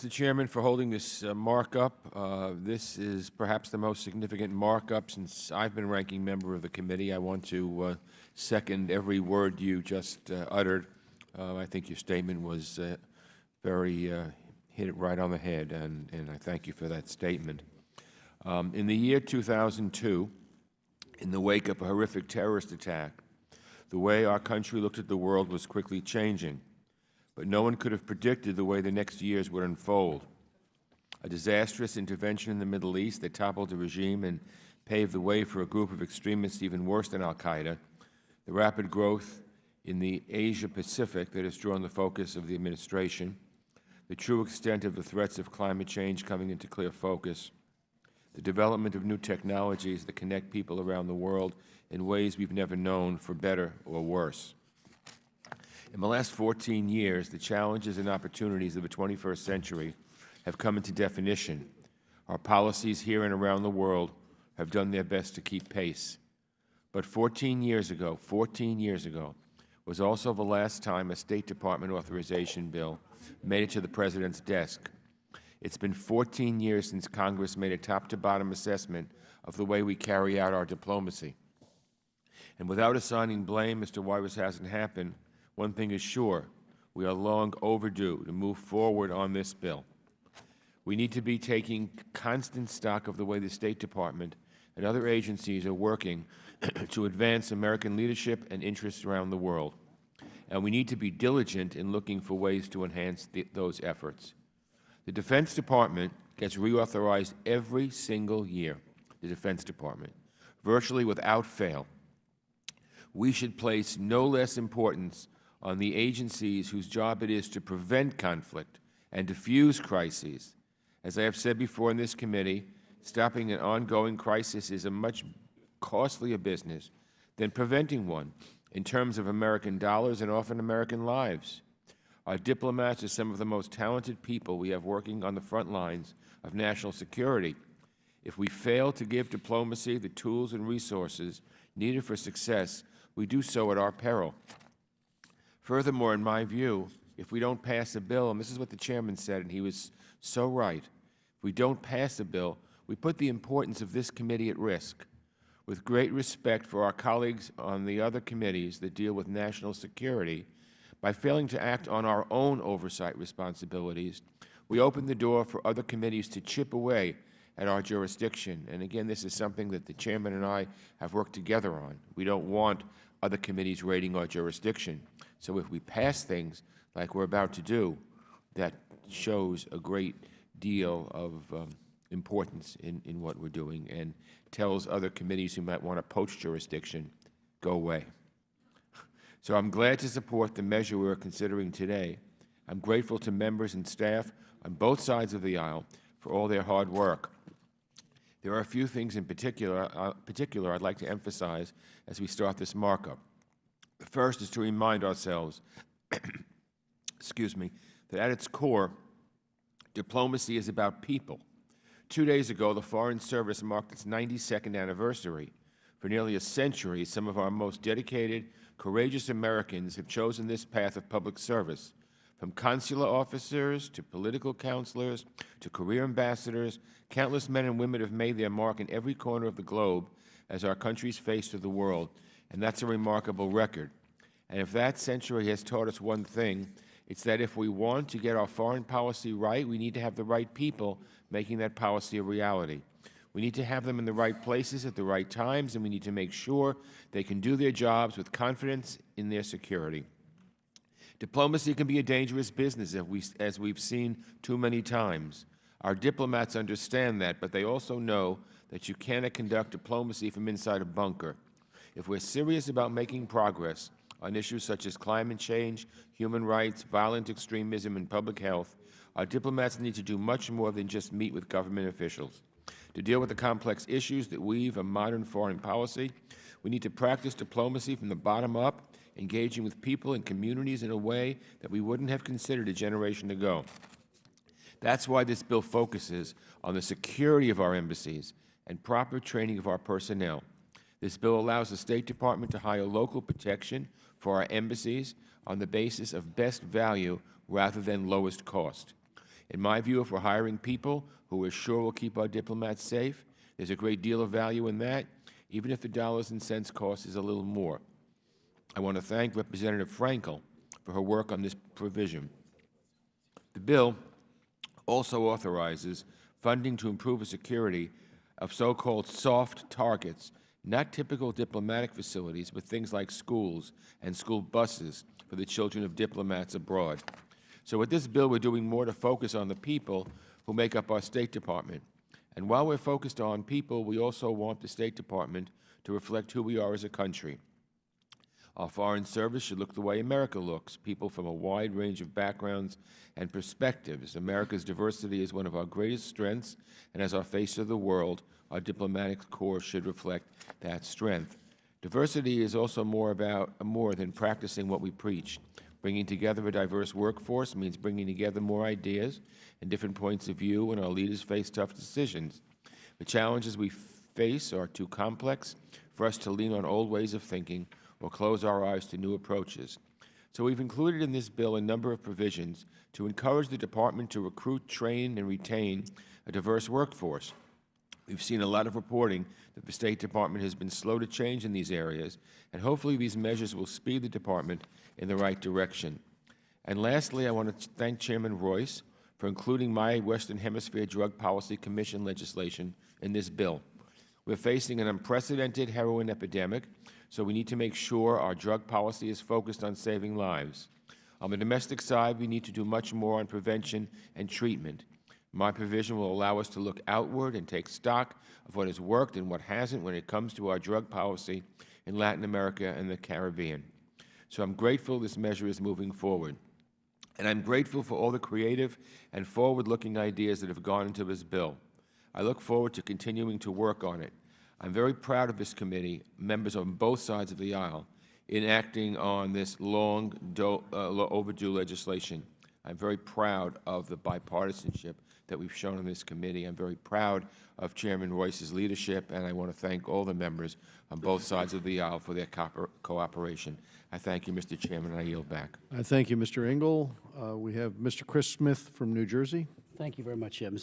Mr. Chairman, for holding this markup. This is perhaps the most significant markup since I've been ranking member of the committee. I want to second every word you just uttered. I think your statement was hit it right on the head, and I thank you for that statement. In the year 2002, in the wake of a horrific terrorist attack, the way our country looked at the world was quickly changing. But no one could have predicted the way the next years would unfold. A disastrous intervention in the Middle East that toppled the regime and paved the way for a group of extremists even worse than al-Qaeda, the rapid growth in the Asia-Pacific that has drawn the focus of the administration, the true extent of the threats of climate change coming into clear focus, the development of new technologies that connect people around the world in ways we've never known, for better or worse. In the last 14 years, the challenges and opportunities of the 21st century have come into definition. Our policies here and around the world have done their best to keep pace. But 14 years ago was also the last time a State Department authorization bill made it to the President's desk. It's been 14 years since Congress made a top-to-bottom assessment of the way we carry out our diplomacy. And without assigning blame as to why this hasn't happened, one thing is sure: we are long overdue to move forward on this bill. We need to be taking constant stock of the way the State Department and other agencies are working to advance American leadership and interests around the world. And we need to be diligent in looking for ways to enhance those efforts. The Defense Department gets reauthorized every single year, the Defense Department, virtually without fail. We should place no less importance on the agencies whose job it is to prevent conflict and diffuse crises. As I have said before in this committee, stopping an ongoing crisis is a much costlier business than preventing one in terms of American dollars and often American lives. Our diplomats are some of the most talented people we have working on the front lines of national security. If we fail to give diplomacy the tools and resources needed for success, we do so at our peril. Furthermore, in my view, if we don't pass a bill, and this is what the Chairman said, and he was so right, if we don't pass a bill, we put the importance of this committee at risk. With great respect for our colleagues on the other committees that deal with national security, by failing to act on our own oversight responsibilities, we open the door for other committees to chip away at our jurisdiction. And again, this is something that the Chairman and I have worked together on. We don't want other committees raiding our jurisdiction. So if we pass things like we're about to do, that shows a great deal of importance in what we're doing and tells other committees who might want to poach jurisdiction, go away. So I'm glad to support the measure we're considering today. I'm grateful to members and staff on both sides of the aisle for all their hard work. There are a few things in particular I'd like to emphasize as we start this markup. The first is to remind ourselves that at its core, diplomacy is about people. 2 days ago, the Foreign Service marked its 92nd anniversary. For nearly a century, some of our most dedicated, courageous Americans have chosen this path of public service. From consular officers to political counselors to career ambassadors, countless men and women have made their mark in every corner of the globe as our country's face to the world, and that's a remarkable record. And if that century has taught us one thing, it's that if we want to get our foreign policy right, we need to have the right people making that policy a reality. We need to have them in the right places at the right times, and we need to make sure they can do their jobs with confidence in their security. Diplomacy can be a dangerous business, as we've seen too many times. Our diplomats understand that, but they also know that you cannot conduct diplomacy from inside a bunker. If we're serious about making progress on issues such as climate change, human rights, violent extremism, and public health, our diplomats need to do much more than just meet with government officials. To deal with the complex issues that weave a modern foreign policy, we need to practice diplomacy from the bottom up, engaging with people and communities in a way that we wouldn't have considered a generation ago. That's why this bill focuses on the security of our embassies and proper training of our personnel. This bill allows the State Department to hire local protection for our embassies on the basis of best value rather than lowest cost. In my view, if we're hiring people who we're sure will keep our diplomats safe, there's a great deal of value in that, even if the dollars and cents cost is a little more. I want to thank Representative Frankel for her work on this provision. The bill also authorizes funding to improve the security of so-called soft targets, not typical diplomatic facilities, but things like schools and school buses for the children of diplomats abroad. So with this bill, we're doing more to focus on the people who make up our State Department. And while we're focused on people, we also want the State Department to reflect who we are as a country. Our Foreign Service should look the way America looks, people from a wide range of backgrounds and perspectives. America's diversity is one of our greatest strengths, and as our face of the world, our diplomatic corps should reflect that strength. Diversity is also more than practicing what we preach. Bringing together a diverse workforce means bringing together more ideas and different points of view when our leaders face tough decisions. The challenges we face are too complex for us to lean on old ways of thinking or close our eyes to new approaches. So we've included in this bill a number of provisions to encourage the Department to recruit, train, and retain a diverse workforce. We've seen a lot of reporting that the State Department has been slow to change in these areas, and hopefully these measures will speed the Department in the right direction. And lastly, I want to thank Chairman Royce for including my Western Hemisphere Drug Policy Commission legislation in this bill. We're facing an unprecedented heroin epidemic, so we need to make sure our drug policy is focused on saving lives. On the domestic side, we need to do much more on prevention and treatment. My provision will allow us to look outward and take stock of what has worked and what hasn't when it comes to our drug policy in Latin America and the Caribbean. So I'm grateful this measure is moving forward. And I'm grateful for all the creative and forward-looking ideas that have gone into this bill. I look forward to continuing to work on it. I'm very proud of this committee, members on both sides of the aisle, in acting on this long overdue legislation. I'm very proud of the bipartisanship that we've shown in this committee. I'm very proud of Chairman Royce's leadership, and I want to thank all the members on both sides of the aisle for their cooperation. I thank you, Mr. Chairman, and I yield back. I thank you, Mr. Engel. We have Mr. Chris Smith from New Jersey. Thank you very much, Mr.